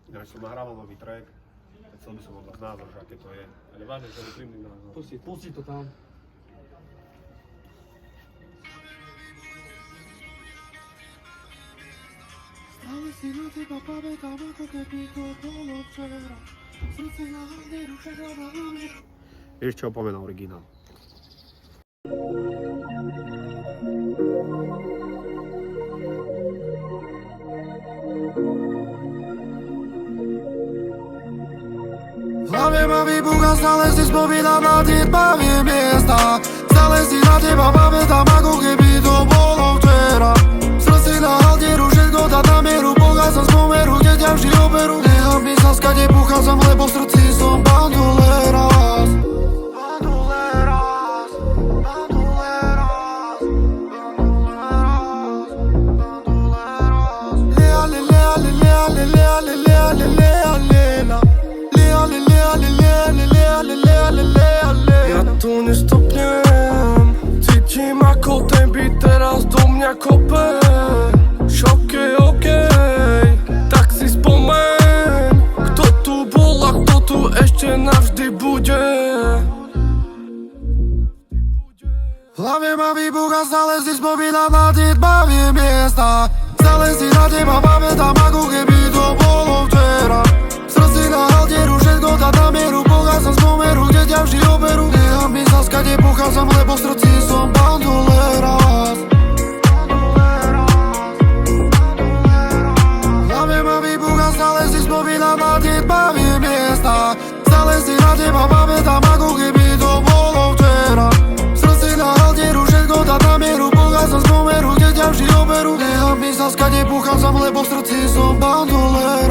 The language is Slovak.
Ináč som nahrával nový track, tak chcel by som od vás názor, že aké to je. Ale vážne, že úprimný názor. Pusti to tam. Stále si na teba pamätám, ako keby to bolo včera. Srdce na hlavne ruše hlavne. Vieš, čo povie na originál? V hlavě ma vybucha, stále si spomínam na tie tmavé miesta. Stále si na teba pamätám, ako keby to bolo včera. V srdci na haltieru všetko dať na mieru, pokiaľ sa z pomeru, kde ťa vždy oberú. Nechám mi sa, skade pochádzam, lebo v srdci som bandoleras. Ja tu nestopnem, cítim ako ten beat teraz do mňa kope. Šokej, okej, tak si spomeň, kto tu bol a kto tu ešte navždy bude. V hlave ma vybucha, stále si spomínam na tie tmavé miesta. Stále si na teba pamätám, ako keby to bolo včera. V srdci na haltieru všetko dať na mieru, pokiaľ sa z pomeru, kde ťa vždy oberú. Nechám mi sa, skade pochádzam, lebo v srdci som bandoleras. V hlave ma vybucha, stále si spomínam na tie tmavé miesta. Stále si na teba pamätám, ako keby to bolo včera. V srdci na haltieru všetko dať na mieru, pokiaľ sa z pomeru, kde ťa vždy oberú. Nechám mi sa, skade pochádzam, lebo v srdci som bandoleras.